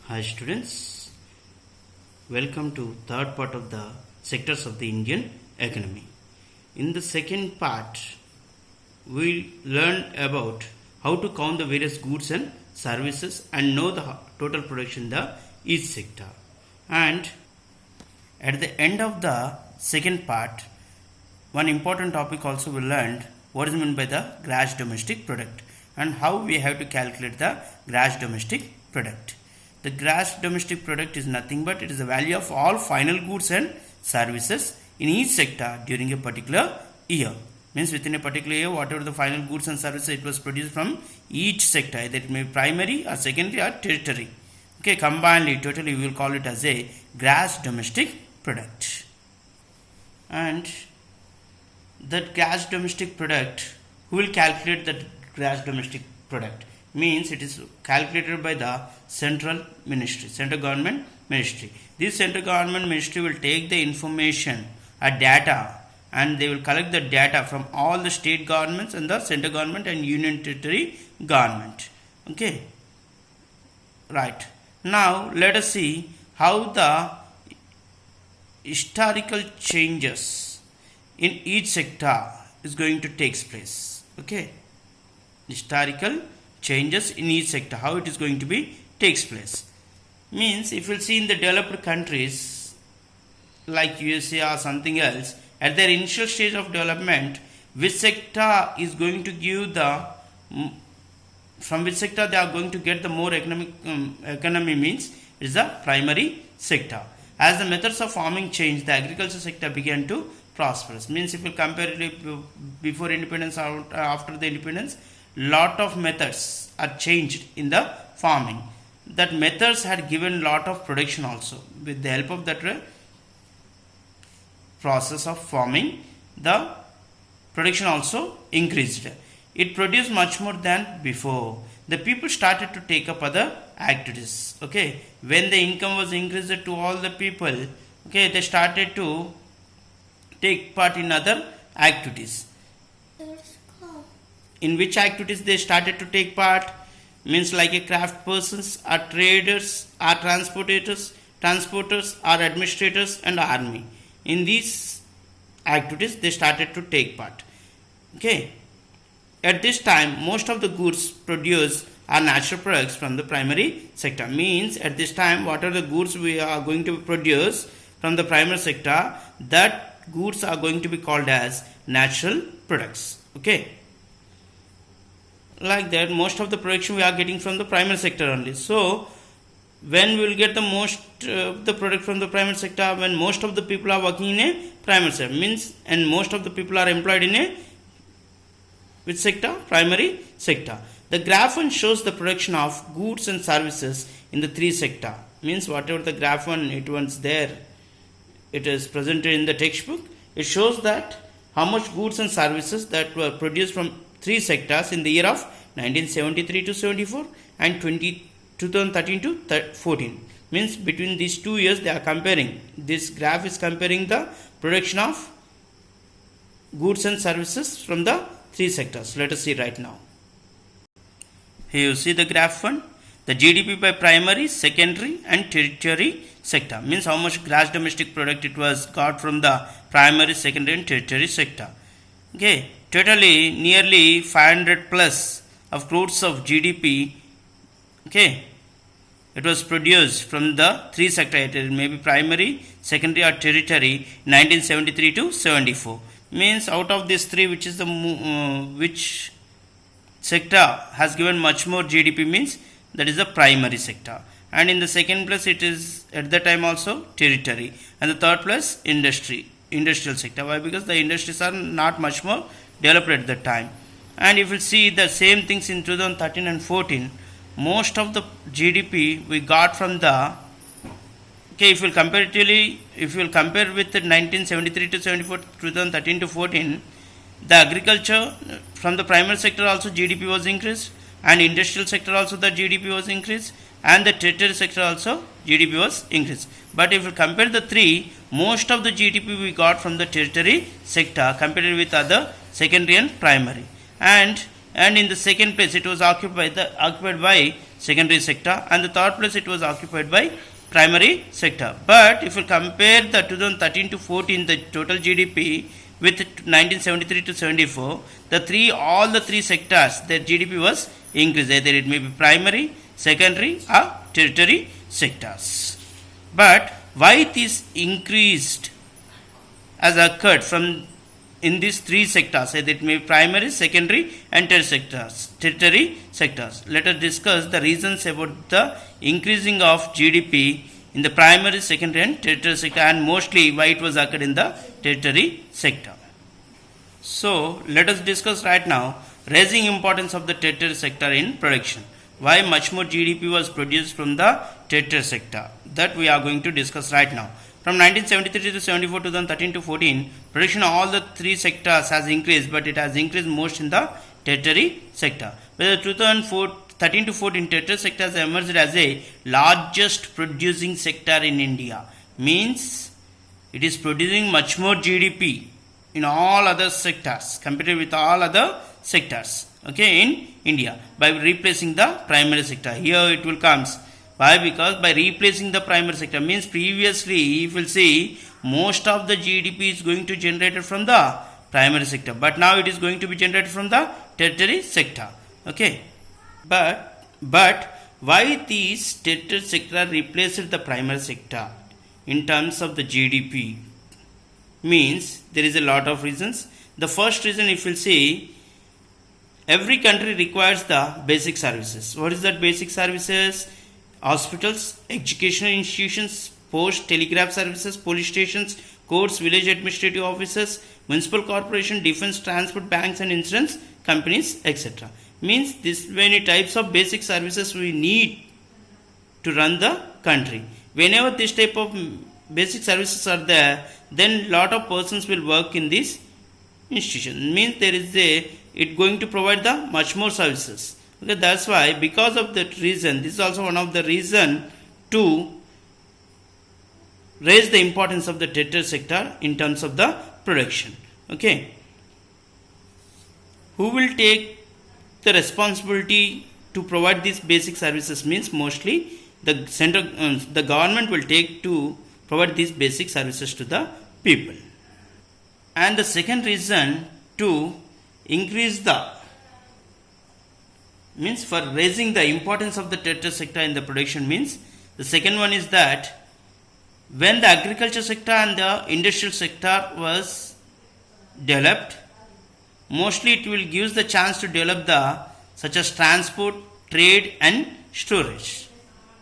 Hi students, welcome to third part of the sectors of the Indian economy. In the second part, we learned about how to count the various goods and services and know the total production in the each sector. And at the end of the second part, one important topic also we learned what is meant by the gross domestic product and how we have to calculate the gross domestic product. The gross domestic product is nothing but it is the value of all final goods and services in each sector during a particular year. Means within a particular year, whatever the final goods and services it was produced from each sector, either it may be primary or secondary or tertiary. Okay, combinedly, totally we will call it as a gross domestic product. And that gross domestic product, who will calculate that gross domestic product? Means it is calculated by the central government ministry. This central government ministry will take the information or data and they will collect the data from all the state governments and the central government and union territory government. Okay, right. Now let us see how the historical changes in each sector is going to take place. Okay, historical changes in each sector, how it is going to be takes place. Means if you see in the developed countries like USA or something else, at their initial stage of development, which sector is going to give the from which sector they are going to get the more economy means it is the primary sector. As the methods of farming changed, the agriculture sector began to prosper. Means if you compare it before independence or after the independence, lot of methods are changed in the farming. That methods had given lot of production also. With the help of that process of farming, the production also increased. It produced much more than before. The people started to take up other activities. Okay, when the income was increased to all the people, okay, they started to take part in other activities. In which activities they started to take part? Means like a craft persons, or traders, or transporters, or administrators and army. In these activities they started to take part. Okay. At this time, most of the goods produced are natural products from the primary sector. Means at this time, whatever the goods we are going to produce from the primary sector, that goods are going to be called as natural products. Okay. Like that, most of the production we are getting from the primary sector only. So when we will get the most the product from the primary sector, when most of the people are working in a primary sector, means and most of the people are employed in a which sector? Primary sector. The graph one shows the production of goods and services in the three sector. Means whatever the graph one it was there, it is presented in the textbook. It shows that how much goods and services that were produced from three sectors in the year of 1973 to 74 and 2013 to 14. Means between these 2 years they are comparing. This graph is comparing the production of goods and services from the three sectors. Let us see right now. Here you see the graph one. The GDP by primary, secondary and tertiary sector. Means how much gross domestic product it was got from the primary, secondary and tertiary sector. Okay, totally nearly 500 plus of crores of GDP. Okay, it was produced from the three sector. It may be primary, secondary or tertiary 1973 to 74. Means out of these three, which is the which sector has given much more GDP means that is the primary sector. And in the second place it is at the time also tertiary. And the third place industrial sector. Why? Because the industries are not much more developed at that time. And if you see the same things in 2013 and 14, most of the GDP we got from the if you will compare with the 1973 to 74, 2013 to 14, the agriculture from the primary sector also GDP was increased, and industrial sector also the GDP was increased, and the tertiary sector also GDP was increased. But if you compare the three, most of the GDP we got from the tertiary sector compared with other secondary and primary. And in the second place it was occupied by secondary sector, and the third place it was occupied by primary sector. But if you compare the 2013 to 14 the total GDP with 1973 to 74, all the three sectors their GDP was increased, either it may be primary, secondary or tertiary sectors. But why this increased has occurred from in these three sectors, either it may be primary, secondary and tertiary sectors. Let us discuss the reasons about the increasing of GDP in the primary, secondary and tertiary sector, and mostly why it was occurred in the tertiary sector. So let us discuss right now raising importance of the tertiary sector in production. Why much more GDP was produced from the tertiary sector, that we are going to discuss right now. From 1973 to 74, 2013 to 14, production of all the three sectors has increased, but it has increased most in the tertiary sector. Whether 2013 to 14, tertiary sector has emerged as a largest producing sector in India. Means it is producing much more GDP in all other sectors compared with all other sectors, okay, in India, by replacing the primary sector. Here it will comes. Why? Because by replacing the primary sector, means previously if you will see most of the GDP is going to generated from the primary sector, but now it is going to be generated from the tertiary sector, okay. But why these tertiary sector replaced the primary sector in terms of the GDP? Means there is a lot of reasons. The first reason, if you will see, every country requires the basic services. What is that basic services? Hospitals, educational institutions, post, telegraph services, police stations, courts, village administrative offices, municipal corporation, defense, transport, banks and insurance companies, etc. Means this many types of basic services we need to run the country. Whenever this type of basic services are there, then lot of persons will work in this institution. Means there is it going to provide the much more services. Okay, that's why, because of that reason, this is also one of the reason to raise the importance of the tertiary sector in terms of the production. Okay, who will take the responsibility to provide these basic services? Means mostly the center, the government will take to provide these basic services to the people. And the second reason to increase the means for raising the importance of the tertiary sector in the production, means the second one is that when the agriculture sector and the industrial sector was developed, mostly it will give the chance to develop the such as transport, trade and storage.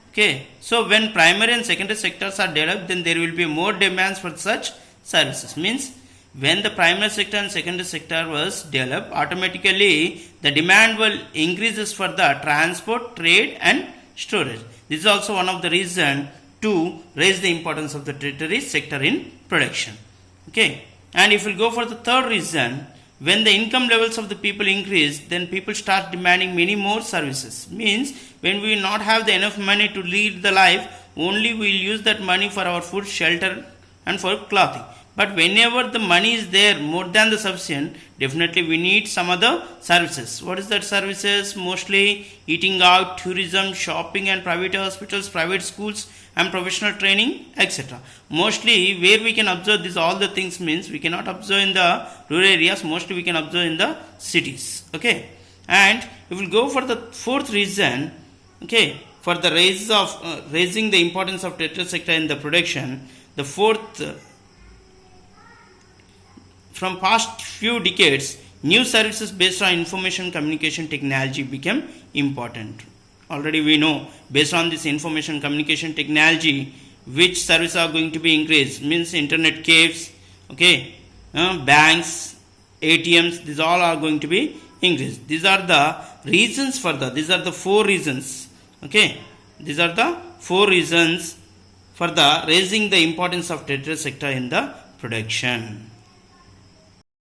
Okay, so when primary and secondary sectors are developed, then there will be more demands for such services. Means when the primary sector and secondary sector was developed, automatically the demand will increases for the transport, trade and storage. This is also one of the reason to raise the importance of the tertiary sector in production. Okay, and if we go for the third reason, when the income levels of the people increase, then people start demanding many more services. Means when we will not have the enough money to lead the life, only we will use that money for our food, shelter and for clothing. But whenever the money is there more than the sufficient, definitely we need some other services. What is that services? Mostly eating out, tourism, shopping and private hospitals, private schools and professional training, etc. Mostly where we can observe this all the things, means we cannot observe in the rural areas, mostly we can observe in the cities. Okay, and we will go for the fourth reason, okay, for the raising the importance of tertiary sector in the production. The fourth, from past few decades, new services based on information communication technology became important. Already we know, based on this information communication technology, which services are going to be increased. Means internet cafes, okay, banks, ATMs, these all are going to be increased. These are the reasons for these are the four reasons. Okay, these are the four reasons for the raising the importance of tertiary sector in the production.